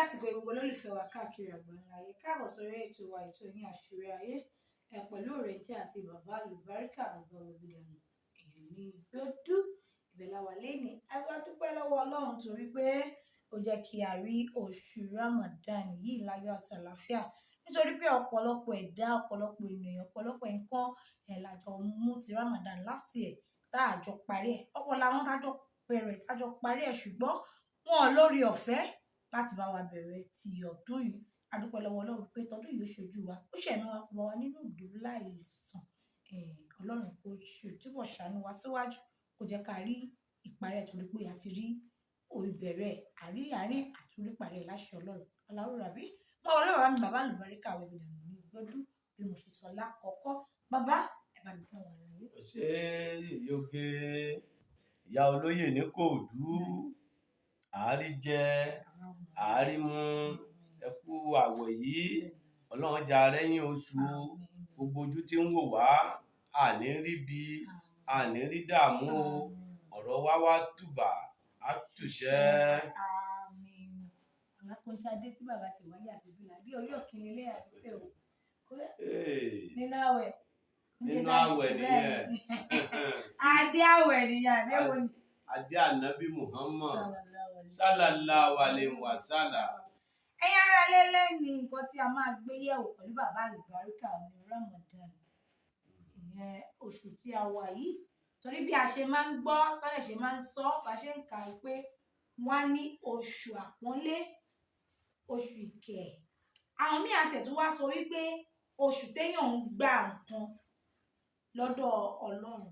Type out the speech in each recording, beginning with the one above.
àsìkò gbogbo olólùfẹ́ wa káàkiri àgbáńlá ayé káàbọ̀ sórí ètò wa ètò yín àṣírí ayé pẹ̀lú òrèǹtí àti bàbá Alubarika bàbá wẹ̀bìdànù èèyàn ní gbódú ìbẹ̀láwà lẹ́ni a dúpẹ́ lọ́wọ́ Ọlọ́run torí pé ó jẹ́ kí a rí oṣù Ramadan yìí láyọ̀ àti àlàáfíà nítorí pé ọ̀pọ̀lọpọ̀ ẹ̀dá ọ̀pọ̀lọpọ̀ ènìyàn ọ̀pọ̀lọpọ̀ nǹkan lájọ mú ti Ramadan last year tá a jọ parí ẹ̀ ọ̀pọ̀ làwọn tá a jọ bẹ̀rẹ̀ sájọ parí ẹ̀ ṣùgbọ́n wọn ò lórí ọ̀fẹ́ láti bá wa bẹ̀rẹ̀ ti ọdún yìí a dúpẹ́ lọ́wọ́ Ọlọ́run pé tọdún yìí ó ṣojú wa ó ṣẹ̀mí wa kó bá wa nínú ìdúró láìsàn Ọlọ́run kó túbọ̀ ṣàánú wa síwájú kó jẹ́ ká rí ìparí ẹ̀ torí pé a ti rí ìbẹ̀rẹ̀ àárín àtúríparí ẹ̀ láṣẹ Ọlọ́run aláwọ̀ ràbí mọ́ ọlọ́run bàbá mi bàbá Alubarika wẹ̀bìdànù ní gbọ́dún bí mo ṣe sọ lákọ̀ọ́kọ́ bàbá ẹ̀ bá mi fún wọn láyé. ṣé yòókè ìyá olóyè ní Kòòdú àárí jẹ àárí mú ẹkú àwẹ̀ yìí Ọlọ́run jà rẹ́yìn oṣù gbogbo ojú tí ń wò wá àní rí bí àní rí dààmú ọ̀rọ̀ wá wá tùbà á tùṣẹ́. Alákòóṣadé tí bàbá ti wáyà sí bí bí orí òkìní ilé àdúgbò nínú àwẹ̀ nìyẹn adé àwẹ̀ nìyẹn àbẹ̀wò ni. Adé ànábì Muhammad sallallahu alaihi wasallam. Ẹ̀yin ará lélẹ́ ni nǹkan tí a máa gbé yẹ̀wò pẹ̀lú bàbá Alubarika ní Ramadan ìyẹn oṣù tí a wà yìí torí bí a ṣe máa ń gbọ́ tọ́lẹ̀ ṣe máa ń sọ bá ṣe ń kà á pé wọ́n á ní oṣù àpọ́nlé oṣù ìkẹ́ àwọn míì àtẹ̀tún wá sọ wípé oṣù téèyàn ń gbà nǹkan lọ́dọ̀ Ọlọ́run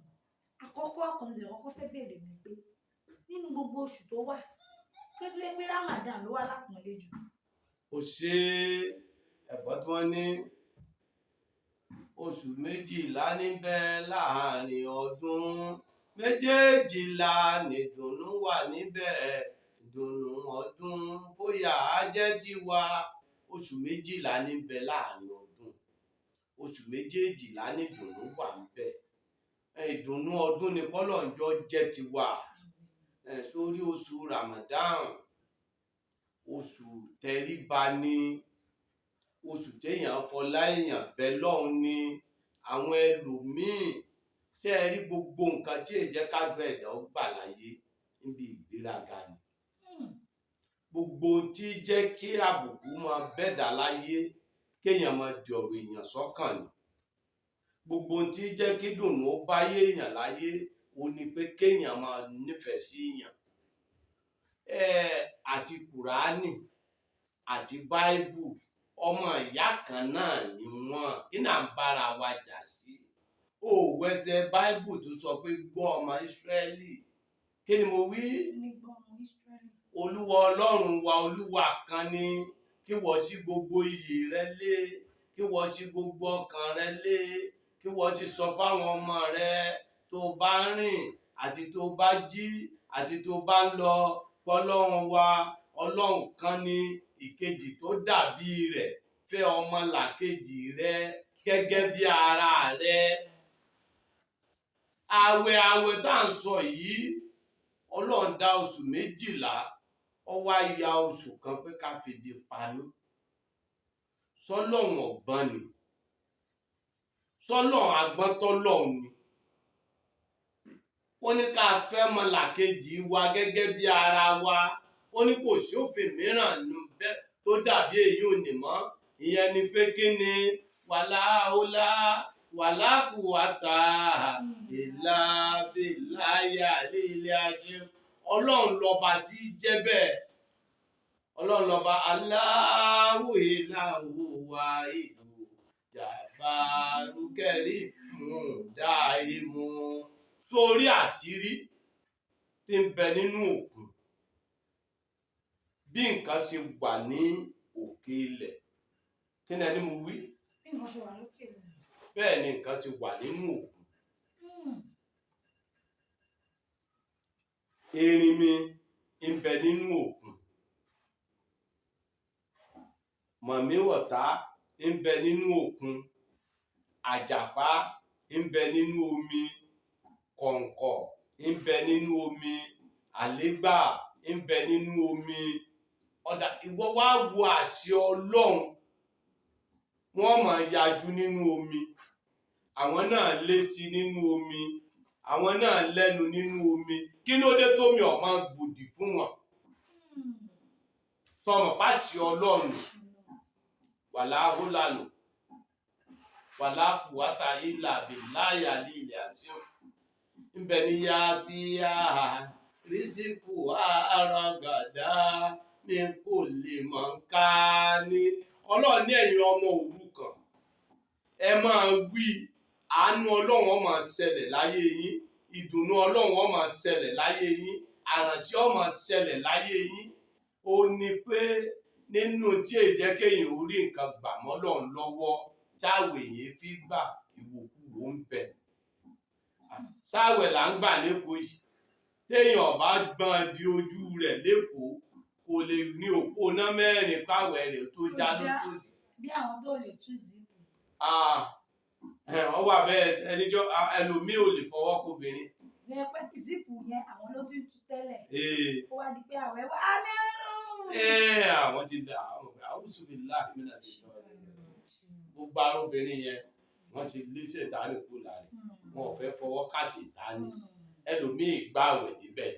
àkọ́kọ́ ọkùnrin ọkọ̀ fẹ́ bèèrè mi pé nínú gbogbo oṣù tó wà pé Ramadan ló wà lápọ́nlé jù. Ó ṣe ẹ̀bọ́ tí wọ́n ní oṣù méjìlá níbẹ̀ láàrin ọdún méjèèjìlá nìdùnnú wà níbẹ̀ ìdùnnú ọdún bóyá á jẹ́ tiwa oṣù méjìlá níbẹ̀ láàrin ọdún oṣù méjèèjìlá nìdùnnú wà níbẹ̀ ìdùnnú ọdún ni kọ́lọ́njọ́ jẹ́ tiwa sórí oṣù Ramadan oṣù tẹríba ni oṣù téèyàn fọlá èèyàn bẹ lọ́hùn ni àwọn ẹlòmíín ṣe é rí gbogbo nǹkan tí èjẹ́ kájọ ẹ̀dá ó gbà láyé níbi ìgbéraga ni gbogbo tí jẹ́ kí àbùkù máa bẹ́dà láyé kéèyàn máa di ọ̀rọ̀ èèyàn sọ́kàn ni gbogbo tí jẹ́ kí dùnnú ó báyé èèyàn láyé ó ní pé kéèyàn máa nífẹ̀ẹ́ sí èèyàn àti Kùránì àti Báíbù ọmọ ìyá kan náà ni wọ́n kí náà ń bára wa jà sí òwẹsẹ̀ Báíbù tó sọ pé gbọ́ ọmọ Ísírẹ́lì kí ni mo wí Olúwa Ọlọ́run wa Olúwa kan ni kí wọ́n sí gbogbo iyì rẹ lé kí wọ́n sí gbogbo ọkàn rẹ lé kí wọ́n sì sọ fáwọn ọmọ rẹ tó bá rìn àti tó bá jí àti tó bá ń lọ Ọlọ́run wa Ọlọ́run kan ni ìkejì tó dàbí rẹ̀ fẹ́ ọmọlàkejì rẹ gẹ́gẹ́ bí ara rẹ. Àwẹ̀ tá à ń sọ yìí Ọlọ́run dá oṣù méjìlá ó wá ya oṣù kan pé ká fìdí panú sọ́lọ́run ọ̀gbọ́n ni sọ́lọ́run agbọ́ntọ́lọ́run ni ó ní ká fẹ́ ọmọlàkejì wa gẹ́gẹ́ bí ara wa ó ní kò sí òfin mìíràn tó dàbí èyí ò ní mọ́ ìyẹn ni pé kí ni wàláhólá wàlákùwátà ìlàbíláyà lílé ajé Ọlọ́run lọ́ba tí jẹ́ bẹ́ẹ̀ Ọlọ́run lọ́ba Allahu ilahu wahidu jàbáru kẹ́rímù dáìmù sórí àṣírí tí ń bẹ nínú òkun bí nǹkan ṣe wà ní òkè ilẹ̀ kí ni ẹni mo wí bẹ́ẹ̀ ni nǹkan ṣe wà nínú òkun erinmi ń bẹ nínú òkun mọ̀míwọ̀tá ń bẹ nínú òkun àjàpá ń bẹ nínú omi kọ̀ǹkọ̀ ń bẹ nínú omi àlégbà ń bẹ nínú omi ọ̀dà ìwọ wá wo àṣẹ Ọlọ́run wọ́n máa yájú nínú omi àwọn náà létí nínú omi àwọn náà lẹ́nu nínú omi kí ló dé tómi ò máa gbòdì fún wọn sọmọ pàṣẹ Ọlọ́run wàlá hólànù wàlá kùwátà ìlà bìláyà ní ilẹ̀ àṣẹ ńbẹ ní yá tí a rísíkù ara gàdá ní kò lè mọ̀ ká ní Ọlọ́run ní ẹ̀yin ọmọ òrukàn ẹ máa wí àánú Ọlọ́run ó máa ṣẹlẹ̀ láyé yín ìdùnnú Ọlọ́run ó máa ṣẹlẹ̀ láyé yín àránṣẹ́ ó máa ṣẹlẹ̀ láyé yín ó ní pé nínú tí èjẹ́ kéèyàn orí nǹkan gbà mọ́ Ọlọ́run lọ́wọ́ táwẹ̀ yẹn fi gbà ìwòkúrò ń bẹ sáwẹ̀ là ń gbà lẹ́kọ̀ọ́ yìí téèyàn bá gbọ́n di ojú rẹ̀ lẹ́kọ̀ọ́ kò lè ní òpó ná mẹ́rin káwẹ̀ rẹ̀ tó já lóṣòdì. bí àwọn tó lè tú zipu. ọ wà bẹ́ẹ̀ ẹnìjọ́ ẹlòmíì ò lè fọwọ́ kóbìnrin. bẹ́ẹ̀ pé zipu yẹn àwọn ló ti ń tú tẹ́lẹ̀. ó wá di pé àwẹ̀ wá àwọn ti dà àwùsù bíi láàbí náà ti sọ gbogbo ara obìnrin yẹn wọ́n ti lé ṣètánì kú láàrin wọn ò fẹ́ fọwọ́ ká ṣètánì ẹlòmíì gbààwẹ̀ débẹ̀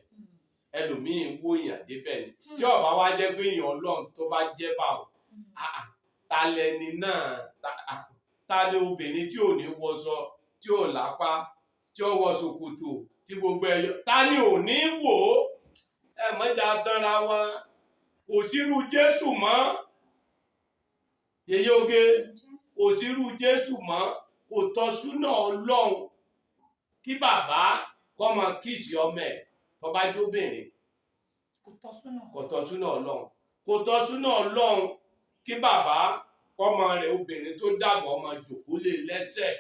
ẹlòmíì wòyàn débẹ̀ ni tí ó bá wá jẹ́ pé èèyàn Ọlọ́run tó bá jẹ́ báwọn ta lẹni náà ta lẹ obìnrin tí ò ní wọṣọ tí ò lápá tí ó wọ ṣòkòtò tí gbogbo ẹyọ ta ni ò ní wò ó ẹ mọ̀jà tanra wa kò sírú Jésù mọ́ yèyé oge kò sírú Jésù mọ́ kò tọ́ súnà Ọlọ́run kí bàbá kọ́ mọ kíìsì ọmọ ẹ̀ tó bá jóbìnrin kò tọ́ súnà Ọlọ́run kò tọ́ súnà Ọlọ́run kí bàbá kọ́mọ rẹ̀ obìnrin tó dàgbà ọmọ jòkó lé lẹ́sẹ̀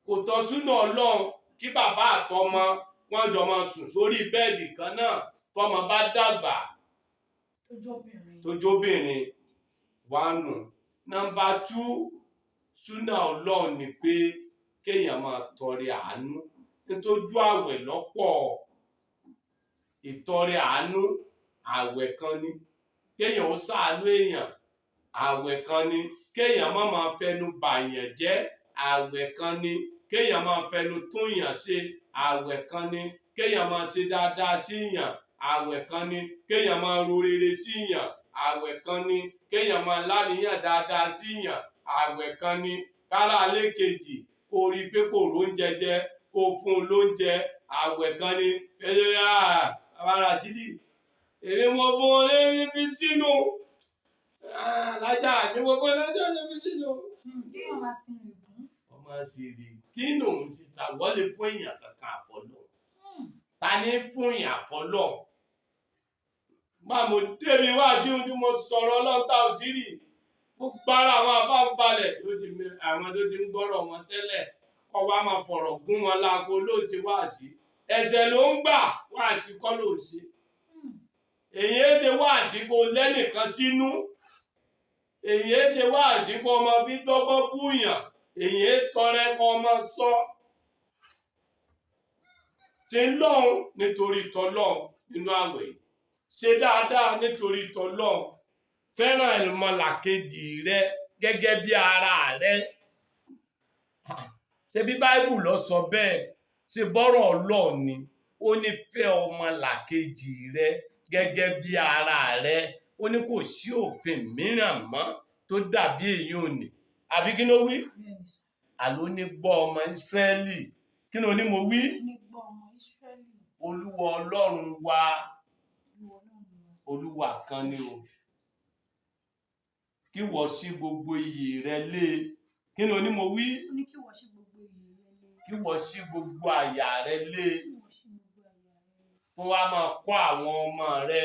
kò tọ́ súnà Ọlọ́run kí bàbá àtọmọ wọn jọ máa sùn sórí bẹ́ẹ̀dì kan náà tọmọ bá dàgbà tó jóbìnrin wánù. Nọ́mbà 2 súnà Ọlọ́run ni pé kéèyàn máa tọrẹ àánú nítorí àwẹ̀ lọ́pọ̀ ìtọrẹ àánú àwẹ̀ kan ni kéèyàn ó ṣàánú èèyàn àwẹ̀ kan ni kéèyàn má máa fẹnu bàyàn jẹ́ àwẹ̀ kan ni kéèyàn máa fẹnu túnyàn ṣe àwẹ̀ kan ni kéèyàn máa ṣe dáadáa síyàn àwẹ̀ kan ni kéèyàn máa ro rere síyàn àwẹ̀ kan ni kéèyàn máa láníyàn dáadáa síyàn àwẹ̀ kan ni kára alẹ́ kejì kó rí pé kò róúnjẹ jẹ kó fún un lóúnjẹ àwẹ̀ kan ni àbára sídì èmi mo fún ọ lẹ́yìn fi sínú lájà ní gbogbo lájà ní fi sínú. kéèyàn máa sin ìgún. ọmọ sì rí kí lòun ti ta wọlé fún èèyàn kankan àfọlọ́ ta ní fún èèyàn àfọlọ́ máa mo débi wá sí ohun tí mo sọ̀rọ̀ ọlọ́ta òsírì gbogbo ara àwọn afáǹbalẹ̀ àwọn tó ti ń gbọ́rọ̀ wọn tẹ́lẹ̀ kọ́ wa máa fọ̀rọ̀ gún wọn láago lóòtí wá sí ẹsẹ̀ ló ń gbà wá sí kọ́ ló ń ṣe èyí ṣe wá sí kó lẹ́nìkan sínú èyí ṣe wá sí kó ọmọ fi dọ́gbọ́n búyàn èyí tọrẹ kó ọmọ sọ ṣe lọ́hùn nítorí tọ́lọ́hùn nínú àwẹ̀ yìí ṣe dáadáa nítorí tọ́lọ́hùn fẹ́ràn ìmọ̀làkejì rẹ gẹ́gẹ́ bí ara rẹ ṣe bí báíbù lọ sọ bẹ́ẹ̀ ṣe bọ́rọ̀ Ọlọ́run ni ó ní fẹ́ ọmọlàkejì rẹ gẹ́gẹ́ bí ara rẹ ó ní kò sí òfin mìíràn mọ́ tó dàbí èyí ò ní àbí kí ló wí àló ní gbọ́ ọmọ Ísírẹ́lì kí ló ní mo wí Olúwa Ọlọ́run wa Olúwa kan ni o kí wọ́n sí gbogbo iyì rẹ lé kí ló ní mo wí kí wọ́n sí gbogbo àyà rẹ lé tó wá máa kọ́ àwọn ọmọ rẹ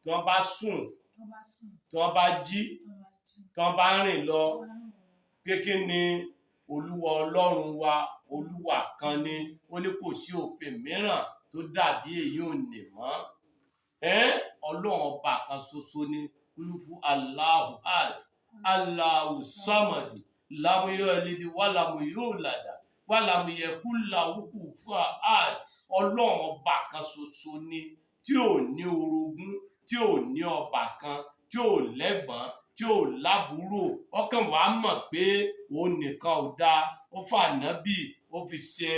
tí wọ́n bá sùn tí wọ́n bá jí tí wọ́n bá rìn lọ pé kí ni Olúwa Ọlọ́run wa Olúwa kan ni ó ní kò sí òfin mìíràn tó dàbí èyí ò ní mọ́ Ọlọ́run ọba kan ṣoṣo ni kúlùfù Allahu ad Allahu samadi lamu yalidi walamu yulada walamu yakul lahu kufuwan ahad Ọlọ́run ọba kan ṣoṣo ni tí ò ní orogún, tí ò ní ọbàkan, tí ò lẹ́gbọ̀n, tí ò lábúrò, ọkàn wa mọ̀ pé òun nìkan ò dáa, ó fànábì ó fi ṣe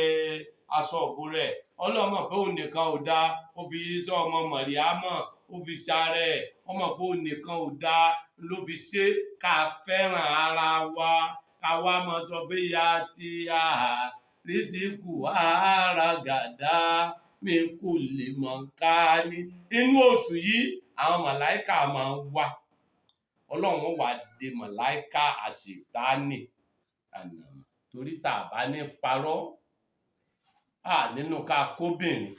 aṣọ òbò rẹ̀. Ọlọ́run mọ̀ pé òun nìkan ò dáa, ó fi Ìsá ọmọ Màríámọ̀ ó fi ṣàrẹ ẹ̀. Ó mọ̀ pé òun nìkan ò dáa ló fi ṣe ká fẹ́ràn ara wa, ká wá mọ sọ pé ya ti rísíkù ara gàdá mi kò lè mọ̀ ká ní. Inú oṣù yìí àwọn màláìkà máa ń wá. Ọlọ́run wá dè màláìkà àṣetánì ànàmọ́ torí tá a bá ní parọ́ nínú ká kóbìnrin,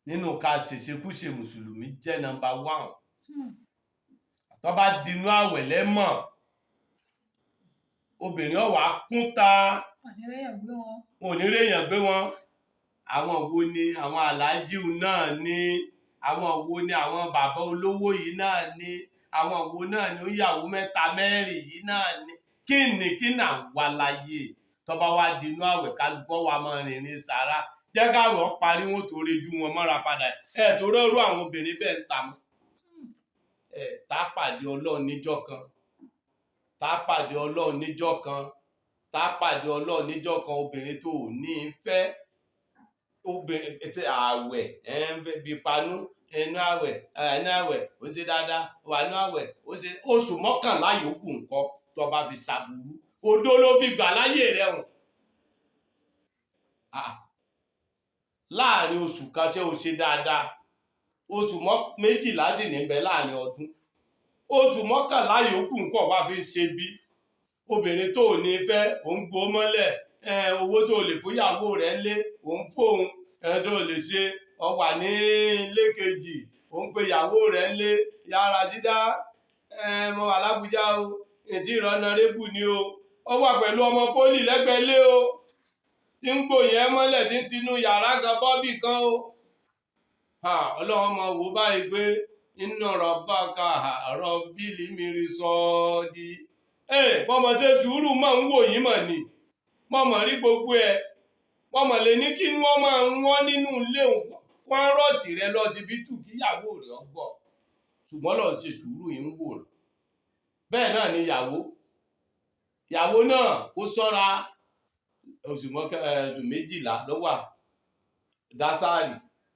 nínú ká ṣèṣekúṣe mùsùlùmí jẹ́ nọ́mbà 1. Tó bá dinú àwẹ̀ lẹ́mọ̀ obìnrin ọ̀wà kúnta wọn ò ní réyàn gbé wọn. Àwọn wo ni àwọn aláàjì náà ní, àwọn wo ni àwọn bàbá olówó yìí náà ní, àwọn wo náà ni ó yàwó 3 4 yìí náà ní. Kí náà wà láyé? Tó bá wá dinú àwẹ̀ kálukọ́ wa máa rìnrìn sàrà jẹ́ káwọn parí wọn tó rejú wọn mọ́ra padà. Tó rọ́rú àwọn obìnrin bẹ́ẹ̀ ń ta mọ́. Tá pàdé Ọlọ́run níjọ́ kan, tá pàdé Ọlọ́run níjọ́ kan, tá pàdé Ọlọ́run níjọ́ kan. Obìnrin tó ní fẹ́, obìnrin àwẹ̀ bí panú ẹnu àwẹ̀ ó ṣe dáadáa, wà ní àwẹ̀ ó ṣe oṣù 11 yòókù nǹkan tó bá fi ṣàbùrú odó ló fi gbà láyé rẹ̀ hùn. Láàrin oṣù kan ṣé o ṣe dáadáa, oṣù 12 sì níbẹ̀ láàrin ọdún, oṣù 11 yòókù nǹkan wá fi ṣe bí. Obìnrin tó ní fẹ́ òun gbó mọ́lẹ̀, owó tó lè fúyàwó rẹ̀ lé òun fóun, tó lè ṣe ọwà ní ilé kejì òun pe ìyàwó rẹ̀ lé yàrá sídá, mo wà l'Ábùjá o, ètí ìrọ̀nà rébù ni o, ó wà pẹ̀lú ọmọ pólì lẹ́gbẹ̀ẹ́ lé o, tí ń gbòyẹ mọ́lẹ̀ tí ń tinú yàrá kan bọ́bì kan o. Ọlọ́run mọ̀ wò báyìí pé inna rabbaka rabbil mirsadi. Mọ̀mọ̀ ṣe sùúrù mọ̀ ń wò yín mọ̀ ni, mọ̀mọ̀ rí gbogbo ẹ̀, mọ̀mọ̀ lè ní kí wọ́n máa wọ́n nínú ilé wọn rọ̀ọ̀sì rẹ lọ síbítù kíyàwó rẹ̀ ọgbọ̀, ṣùgbọ́n lọ ṣe sùúrù yìí ń wò rẹ̀. Bẹ́ẹ̀ náà ni ìyàwó náà kó ṣọ́ra. Oṣù 12 ló wà dásàrì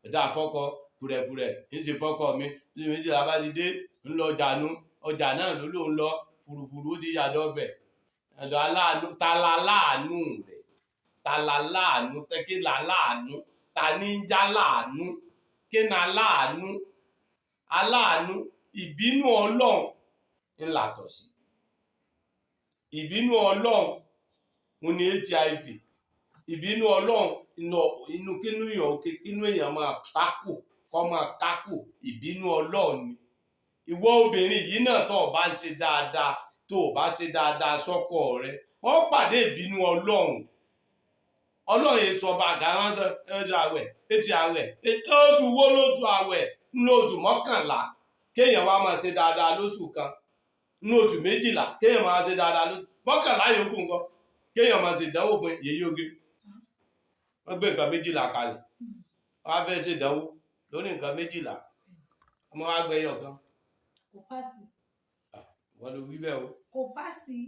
ẹ̀dá fọ́kọ kùrẹ̀kùrẹ̀ ń ṣe fọ́kọ mi. Oṣù 12 bá ti dé ń lọ jànú, ọjà náà ló lóun lọ fùrùfùrù ó ti yàdọ̀ ọbẹ̀. Ẹ̀dọ̀ aláàánú, tala láàánú rẹ̀, tala láàánú, tẹ́kílà láàánú, ta ní ń já láàánú, kí na láàánú. Aláàánú ìbínú Ọlọ́run ńlá tọ̀ sí. Ìbínú Ọlọ́run wọn ni HIV. Ìbínú Ọlọ́run inú kínú èèyàn máa kákò, kọ́ máa kákò. Ìbínú Ọlọ́run ni. Ìwọ obìnrin yìí náà tó bá ń ṣe dáadáa, tó bá ṣe dáadáa sọ́kọ rẹ, ó pàdé ìbínú Ọlọ́run. Ọlọ́run yìí sọ bá gàrán ẹjọ́ àwẹ̀, ètì àwẹ̀, oṣù wo lójú àwẹ̀ ní oṣù 11 kéèyàn wá máa ṣe dáadáa lóṣù kan, ní oṣù 12 kéèyàn máa ṣe dáadáa lóṣù 11 yòókù nǹkan kéèyàn máa ṣe ìdánwò fún yèyé oge. Wọ́n gbé nǹkan 12 kalẹ̀, wọ́n á fẹ́ ṣe ìdánwò lórí nǹkan 12, ọmọ wa gbé ẹyọ kan. Kò pàṣẹ. Wọ́n ló wí bẹ́ẹ̀ o. Kò pàṣẹ.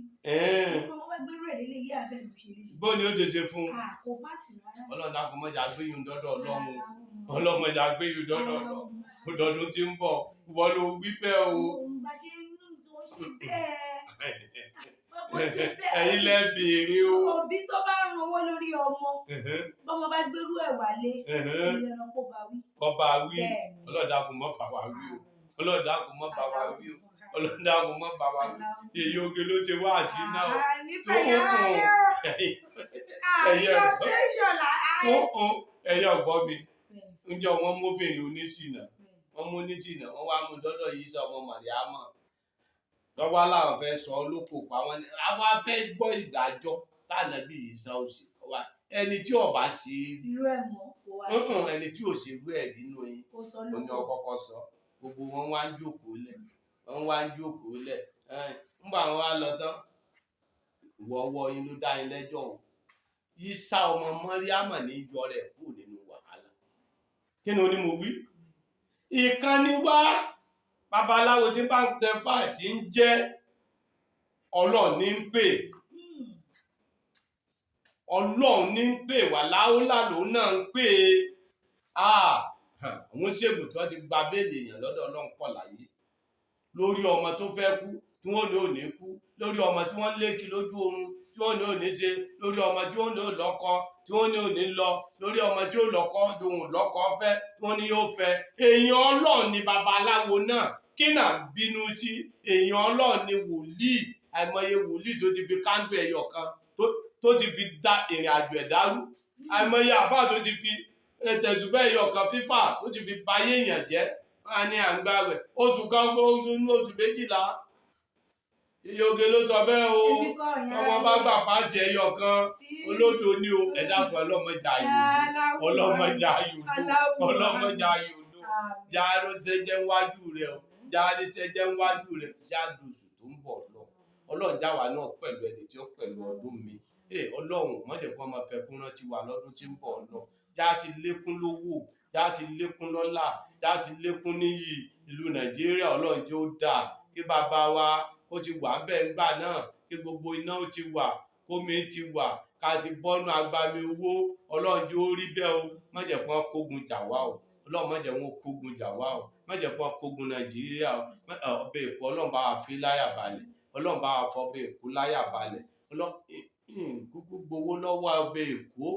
Ọmọ wa gbé rẹ̀ nílé yé àfẹ́ lù ṣe léṣe. Bó ni ó ṣe fún? Kò pàṣẹ rárá. Ọlọ́run dákun mọ́jà gbéyùn dọ́dọ̀ Ọlọ́run. Ọlọ́run mọ́jà gbéyùn dọ́dọ̀ Ọlọ́run. Ọdọọdún tí ń bọ̀ wọ́n ló wí bẹ́ẹ̀ o. Bá ṣe ń tó ṣe bẹ́ẹ̀. Ẹ̀yin lẹ béèrè o. Òbí tó bá ń owó lórí ọmọ, bọ́mọ bá gbérú ẹ̀ wálé, ìlànà kò bá wí. Kò bá wí. Ọlọ́run dákun mọ́ bá wa wí o. Ọlọ́run dákun mọ́ bá wa wí o. Ọlọ́run dákun mọ́ bá wa wí. Èyí oge ló ṣe wá àti náà. Tó ẹ̀yẹ ọ̀gbọ́n mi. Ǹjẹ́ wọ́n mú obìnrin oníṣìnà? Wọ́n mú oníṣìnà, wọ́n wá mú dọ́dọ̀ yìí sọ ọmọ Màríámọ̀. Lọ́wọ́ láwọn fẹ́ sọ lóko pa wọ́n ní àwa fẹ́ gbọ́ ìdájọ́ tànàbí Ìsá òsì wa ẹni tí ó bá ṣe irú ẹ̀ mọ́ kó wá ṣe ẹni tí ò ṣe irú ẹ̀ nínú yín ó ní ọkọ̀ọ̀kọ̀ sọ gbogbo wọn wá ń jókòó lẹ̀ ńgbà wọn wá lọ tán ìwọ ọwọ́ yín ló dá yín lẹ́jọ́ o Ìsá ọmọ Màríámọ̀ ní yọ rẹ̀ kúrò nínú wàhálà kí ni ó ní mo wí ìkànnì wá babaláwo tí bá ń tẹfà tí ń jẹ́ Ọlọ́run ní ń pè Ọlọ́run ní ń pè wà láúlà lòun náà ń pè àwọn ṣègùn tí wọ́n ti gba béèlì èèyàn lọ́dọ̀ Ọlọ́run pọ̀ láyé lórí ọmọ tó fẹ́ kú tí wọ́n ní ò ní kú lórí ọmọ tí wọ́n lékì lójú oorun tí wọ́n ní ò ní ṣe lórí ọmọ tí wọ́n ní ò lọ́kọ tí wọ́n ní ò ní lọ lórí ọmọ tí ó lọ́kọ ohun lọ́kọ fẹ́ tí wọ́n ní yóò fẹ́ èèyàn Ọlọ́run ni babaláwo náà kí náà bínú sí èèyàn Ọlọ́run ni wòlíì àìmọye wòlíì tó ti fi kándù ẹyọ kan tó ti fi dá ìrìn àjò ẹ̀dá rú àìmọye àbá tó ti fi tẹ̀sùbẹ́ ẹyọ kan fífà tó ti fi bayé èèyàn jẹ́ a ní à ń gbààwẹ̀ oṣù kan oṣù méjìlá iye oge ló sọ bẹ́ẹ̀ o ọmọ bá gbà pàṣẹ ẹyọ kan olódo ní o ẹ̀dá kan ọlọ́mọjà ayòdó ọlọ́mọjà ayòdó jáde ṣẹjẹ wájú rẹ o jáde ṣẹjẹ wájú rẹ jáde oṣù tó ń bọ̀ lọ Ọlọ́run já wa náà pẹ̀lú ẹni tí ó pẹ̀lú ọdún mi Ọlọ́run mọ̀jẹ̀kọ́ máa fẹ́ kún rántí wa lọ́dún tí ń bọ̀ lọ já ti lékún lówó já ti lékún lọ́lá já ti lékún níyì ìlú Nàìjíríà Ọlọ́run tí ó dáa kí bàbá wa ó ti wà bẹ́ẹ̀ ńgbà náà kí gbogbo iná ó ti wà kómi ti wà ká ti bọ́nú agbami owó Ọlọ́run tí ó rí bẹ́ẹ̀ o mọ̀jẹ̀kọ́ kógun jà wá o Ọlọ́run mọ̀jẹ̀ wọn kógun jà wá o mọ̀jẹ̀kọ́ kógun Nàìjíríà ọbẹ̀ Èkó Ọlọ́run bá wa fi láyà balẹ̀ Ọlọ́run bá wa fọbẹ̀ Èkó láyà balẹ̀ kúkú gbowó lọ́wọ́ ọbẹ̀ Èkó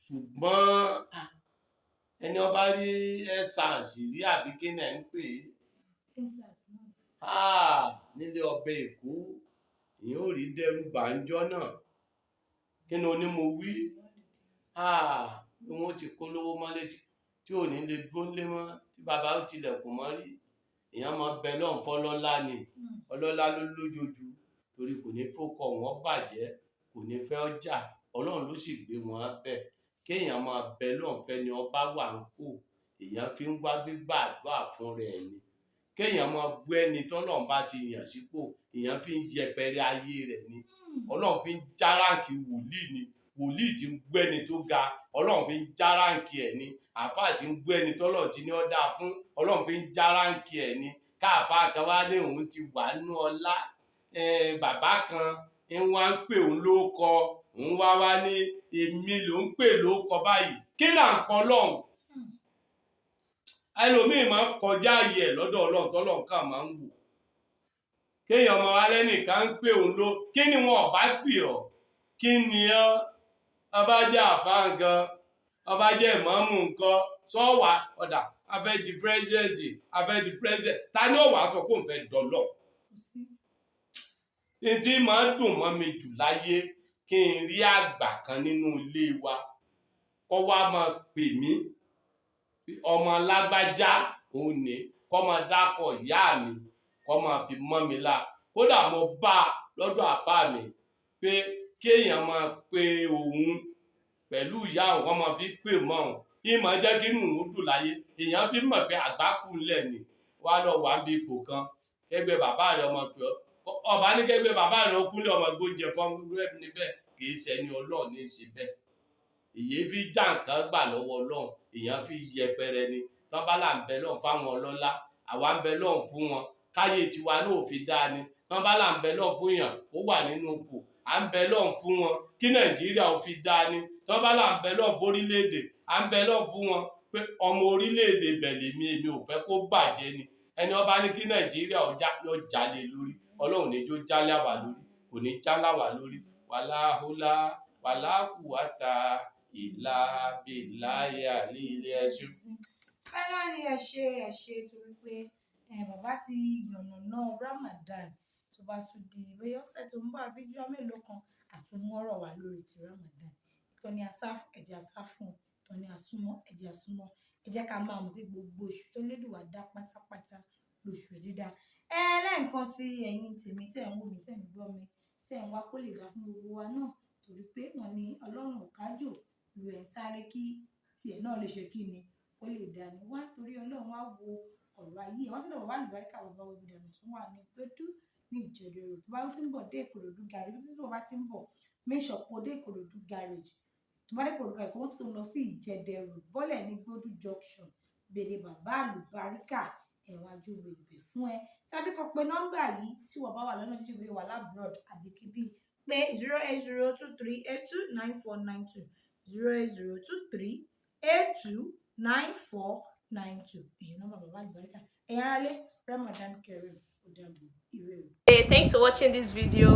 ṣùgbọ́n ẹni ọba rí ẹ̀sànsì rí àbí kí náà ń pè nílé ọbẹ̀ Èkó ìyẹn ò rí dẹ́rù bàńjọ́ náà kí ni onímọ̀ wí bí wọ́n ti kó lówó mọ́lé tí ò ní lè dúró lé mọ́ tí bàbá ó tilẹ̀kùn mọ́ rí èèyàn máa bẹ lọ́n fọlọ́lá ni ọlọ́lá ló lójoojú torí kò ní fọkọ wọn bàjẹ́ kò ní fẹ́ ọjà Ọlọ́run ló sì gbé wọn bẹ̀ kéèyàn máa bẹ lọ́n fẹ́ ni ọba wà ń kó èèyàn fi ń wá gbígbà àdúrà fún rẹ̀ ni kéèyàn máa bú ẹni tọ́lọ́run bá ti yàn sípò èèyàn fi ń yẹpẹrẹ ayé rẹ̀ ni Ọlọ́run fi ń járáǹkì wòlíì ni wòlíì ti ń bú ẹni tó ga Ọlọ́run fi ń járáǹkì ẹ̀ ni àfáà ti ń bú ẹni tọ́lọ́run ti ní ọ́ dáa fún Ọlọ́run fi ń járáǹkì ẹ̀ ni káàfáà kan wá ní òun ti wà nínú ọlá bàbá kan ń wá ń pè òun lóókọ òun wá ní èmi ló ń pè lóókọ báyìí kí là ń kọ Ọlọ́run ẹlòmíì máa ń kọjá ayé ẹ̀ lọ́dọ̀ Ọlọ́run tọ́lọ́run kàn máa ń wò kéèyàn ọmọ wa lẹ́nìkan ń pè òun ló kí ni wọn ọba pè ọ́ kí ni ọba jẹ́ àfáà nǹkan ọba jẹ́ ìmáàmù nǹkan sọ́wà ọ̀dà afẹ́ di president ta ni ó wàá sọ pé òun fẹ́ dọ́lọ́ tí máa ń dùn mọ́ mi jù láyé kí n rí àgbà kan nínú ilé wa kọ́ wá máa pè mí ọmọ lágbájá òun ní kọ́ máa dákọ̀ ìyá mi kọ́ máa fi mọ́ mi lá kódà mo bá lọ́dọ̀ àpá mi pé kéèyàn máa pe òun pẹ̀lú ìyá òun kọ́ máa fi pè mọ́ òun kí máa jẹ́ kí inú òun dùn láyé èèyàn fi mọ̀ pé àgbákù ńlẹ̀ ni wá lọ wà ń bí ipò kan kẹgbẹ́ bàbá rẹ̀ ọmọ pé ọba ní kẹgbẹ́ bàbá rẹ̀ okúnlẹ̀ ọmọ gbóúnjẹ fún rẹ̀ níbẹ̀ kì í ṣẹni Ọlọ́run ní í ṣe bẹ́ẹ̀ èyí fi já nǹkan gbà lọ́wọ́ Ọlọ́run èèyàn fi yẹpẹrẹ ni tán bá là ń bẹ lọ́run fáwọn ọlọ́lá àwa ń bẹ lọ́run fún wọn káyé tiwa náà fi dáa ni tán bá là ń bẹ lọ́run fún yàn kó wà nínú ipò à ń bẹ lọ́run fún wọn kí Nàìjíríà ò fi dáa ni tán bá là ń bẹ lọ́run fún orílẹ̀-èdè à ń bẹ lọ́run fún wọn pé ọmọ orílẹ̀-èdè bẹ̀lẹ̀ èmi ò fẹ́ kó bàjẹ́ ni ẹni ọba ní kí Nàìjíríà yọ jalè lórí Ọlọ́run ní jó jálẹ̀ àwà lórí kò ní jálẹ̀ àwà lórí wàláhùlá wàláhùwàtà ìlà bìláyà lílé ẹṣin. Bẹ́ẹ̀ ni ẹ ṣe torí pé bàbá ti yànnàná Ramadan tó bá tún di bóyá ọ̀sẹ̀ tó ń bọ̀ àbíjọ́ mélòó kan àtúmọ̀rọ̀ wà lórí ti Ramadan ìtọ́ni ẹ̀jẹ̀ àsáfún ìtọ́ni àsúnmọ́ ẹ̀jẹ̀ àsúnmọ́ ẹ jẹ́ ká máa mọ̀ pé gbogbo oṣù tó lédùwà dá pátápátá lóṣù dídá lẹ́ẹ̀kan sí ẹ̀yin tèmi tẹ̀ ń wò mí tẹ̀ ń gbọ́ mi tẹ̀ ń wá kó lè dá fún gbogbo wa náà torí pé wọ́n ní Ọlọ́run ò kájò lu ẹ̀ sáré kí tiẹ̀ náà lè ṣe kí ni kó lè dá ní wá torí Ọlọ́run wá wo ọ̀rọ̀ ayé ẹ̀ wá sílẹ̀ bàbá Alubarika bàbá wo ìdààmú tó wà ní Gbẹ̀dú ní Ìjẹ̀dọ̀ Èrò tó bá ti ń bọ̀ dé Ìkòròdú garage tó bá ti ń bọ̀ make sure kó dé Ìkòròdú garage tó bá dé kòròkà èkó mọ́tò tó ń lọ sí ìjẹ̀dẹ̀ road bọ́lẹ̀ ní gbódú junction béèrè bàbá àlùbáríkà ẹ̀wájú ibẹ̀ fún ẹ tàbí kó pe nọ́mbà yìí tí wọ́n bá wà lọ́nà jíjìn bí wà lábúròd àbí kíbí pé 08023829492 08023829492 èyí nọ́mbà bàbá àlùbáríkà ẹ̀yà alẹ́ Ramadan Kareem ó dàbọ̀ ire o. Hey, thanks for watching this video.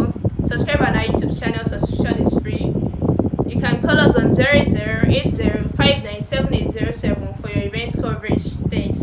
Subscribe on our YouTube channel. Subscription is free. You can call us on 0080597807 for your event coverage. Thanks.